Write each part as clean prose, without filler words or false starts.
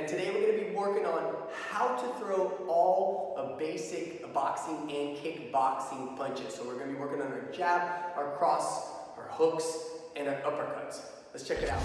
and today we're going to be working on how to throw all of basic boxing and kickboxing punches. So we're going to be working on our jab, our cross, our hooks, and our uppercuts. Let's check it out.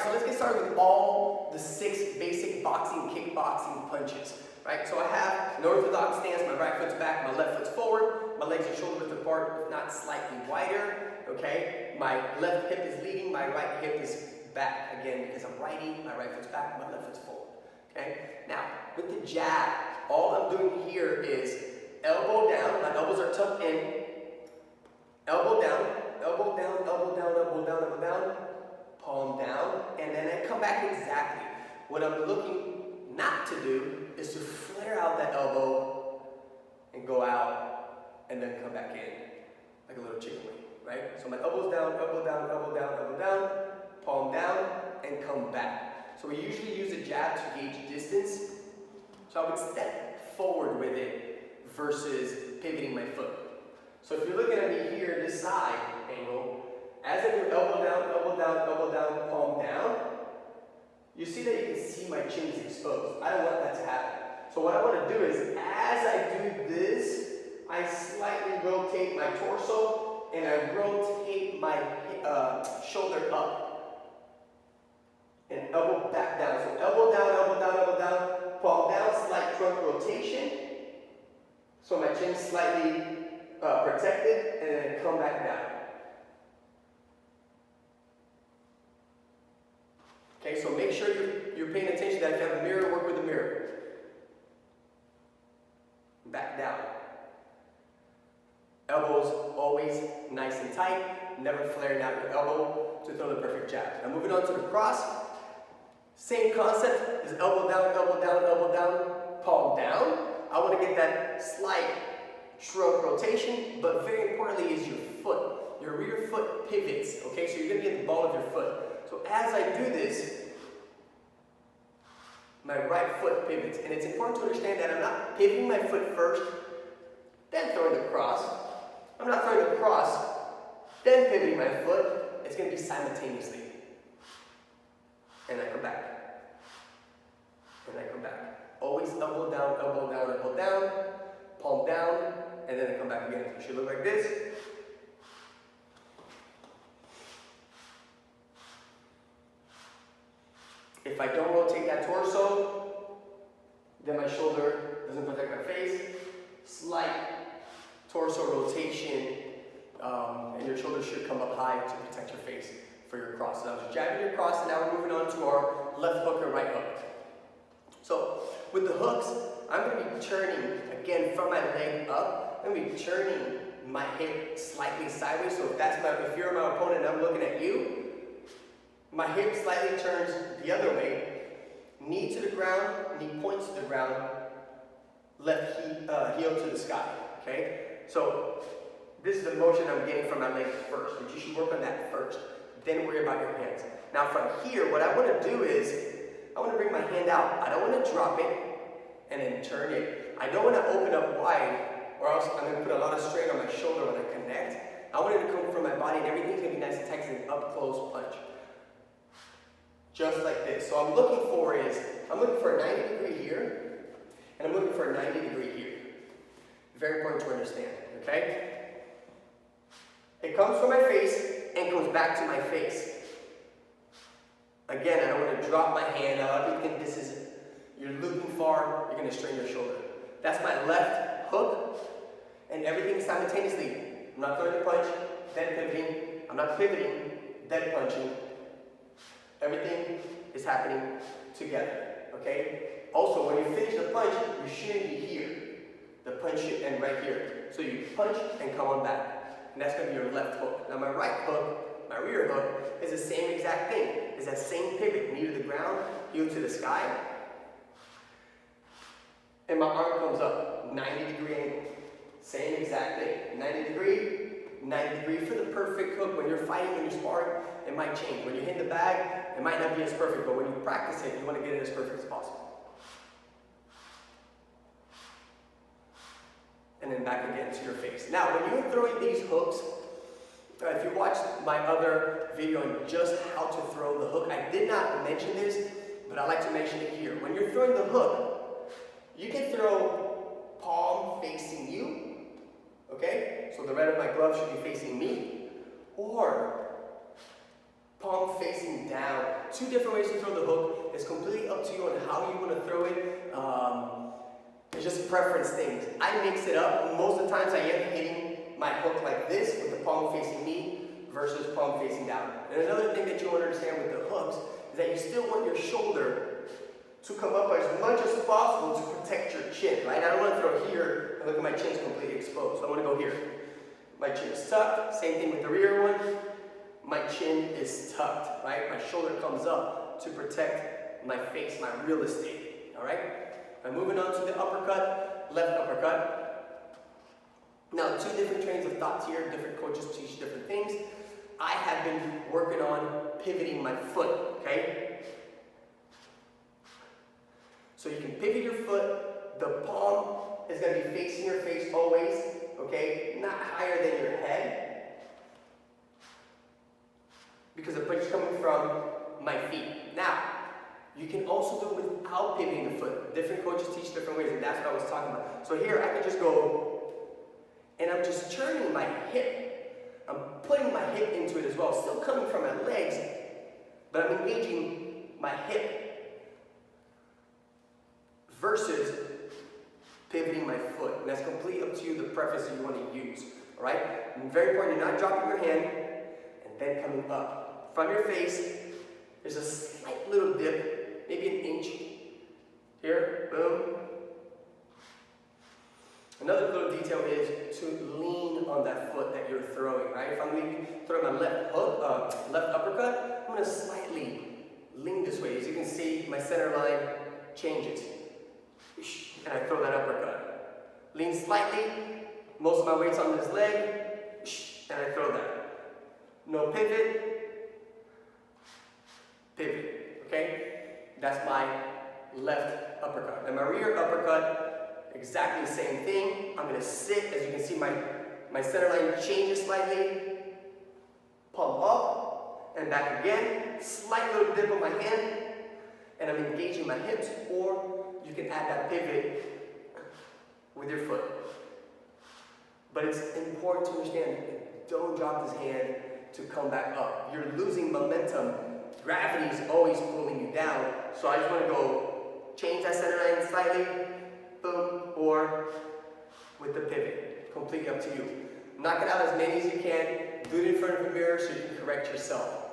So let's get started with all the 6 basic boxing and kickboxing punches. Right? So I have an orthodox stance, my right foot's back, my left foot's forward, my legs and shoulder width apart, if not slightly wider. Okay? My left hip is leading, my right hip is back. Again, because I'm righty, my right foot's back, my left foot's forward. Okay? Now, with the jab, all I'm doing here is elbow down, my elbows are tucked in, elbow down, elbow down, elbow down, elbow down, elbow down, palm down, and then I come back exactly. What I'm looking not to do is to flare out that elbow and go out and then come back in like a little chicken wing, right? So my elbow's down, elbow down, elbow down, elbow down, palm down, and come back. So we usually use a jab to gauge distance. So I would step forward with it versus pivoting my foot. So if you're looking at me here, this side angle, as I do elbow down, elbow down, elbow down, palm down, you see that you can see my chin is exposed. I don't want that to happen. So what I want to do is, as I do this, I slightly rotate my torso and I rotate my shoulder up. And elbow back down. So elbow down, elbow down, elbow down, palm down, slight trunk rotation. So my chin's slightly protected, and then come back down. Okay, so make sure you're paying attention that if you have a mirror, work with the mirror. Back down. Elbows always nice and tight, never flaring out your elbow to throw the perfect jab. Now moving on to the cross, same concept is elbow down, elbow down, palm down. I want to get that slight trunk rotation, but very importantly is your foot. Your rear foot pivots, okay? So you're going to get the ball of your foot. So as I do this, my right foot pivots. And it's important to understand that I'm not pivoting my foot first, then throwing the cross. I'm not throwing the cross, then pivoting my foot. It's going to be simultaneously. And I come back. And I come back. Always elbow down, elbow down, elbow down, palm down, and then I come back again. It should look like this. If I don't rotate that torso, then my shoulder doesn't protect my face. Slight torso rotation, and your shoulders should come up high to protect your face for your cross. So I was jabbing your cross, and now we're moving on to our left hook and right hook. So with the hooks, I'm going to be turning, again, from my leg up. I'm going to be turning my hip slightly sideways. So if you're my opponent and I'm looking at you, my hip slightly turns the other way, knee to the ground, knee points to the ground, left heel to the sky, okay? So this is the motion I'm getting from my legs first, but you should work on that first, then worry about your hands. Now from here, what I want to do is, I want to bring my hand out. I don't want to drop it and then turn it. I don't want to open up wide, or else I'm going to put a lot of strain on my shoulder when I connect. I want it to come from my body, and everything's going to be nice and tight, and an up-close punch. Just like this. So I'm looking for a 90 degree here, and I'm looking for a 90 degree here. Very important to understand, okay? It comes from my face and goes back to my face. Again, I don't want to drop my hand. A lot of people think you're looking far, you're going to strain your shoulder. That's my left hook, and everything simultaneously. I'm not throwing the punch, then pivoting. I'm not pivoting, then punching. Everything is happening together, okay? Also, when you finish the punch, you shouldn't be here. The punch should end right here. So you punch and come on back. And that's going to be your left hook. Now my right hook, my rear hook, is the same exact thing. It's that same pivot, knee to the ground, heel to the sky. And my arm comes up, 90 degree angle. Same exact thing, 90 degree for the perfect hook. When you're fighting, when you're sparring, it might change. When you hit the bag, it might not be as perfect, but when you practice it, you want to get it as perfect as possible. And then back again to your face. Now, when you're throwing these hooks, If you watched my other video on just how to throw the hook, I did not mention this, but I like to mention it here. When you're throwing the hook, you can throw palm facing you, okay? So the red of my glove should be facing me, or palm facing down. Two different ways to throw the hook. It's completely up to you on how you want to throw it. It's just preference things. I mix it up. Most of the times I am hitting my hook like this with the palm facing me versus palm facing down. And another thing that you want to understand with the hooks is that you still want your shoulder to come up as much as possible to protect your chin, right? I don't want to throw here and look at my chin's completely exposed. I want to go here. My chin is tucked. Same thing with the rear one. My chin is tucked, right? My shoulder comes up to protect my face, my real estate, all right? I'm moving on to the uppercut, left uppercut. Now, two different trains of thoughts here. Different coaches teach different things. I have been working on pivoting my foot, okay? So you can pivot your foot. The palm is going to be facing your face always, okay? Not higher than your head, because the punch is coming from my feet. Now, you can also do it without pivoting the foot. Different coaches teach different ways, and that's what I was talking about. So here, I can just go, and I'm just turning my hip. I'm putting my hip into it as well, still coming from my legs, but I'm engaging my hip versus pivoting my foot. And that's completely up to you, the preference that you want to use, all right? And very important, you're not dropping your hand and then coming up. From your face, there's a slight little dip, maybe an inch. Here, boom. Another little detail is to lean on that foot that you're throwing, right? If I'm throwing my left uppercut, I'm going to slightly lean this way. As you can see, my center line changes. And I throw that uppercut. Lean slightly, most of my weight's on this leg, and I throw that. No pivot, pivot, okay? That's my left uppercut. And my rear uppercut, exactly the same thing. I'm gonna sit, as you can see my center line changes slightly, palm up, and back again, slight little dip on my hand, and I'm engaging my hips, or you can add that pivot with your foot. But it's important to understand, don't drop this hand to come back up. You're losing momentum. Gravity is always pulling you down. So I just want to go change that center line slightly, boom, or with the pivot. Completely up to you. Knock it out as many as you can. Do it in front of the mirror so you can correct yourself.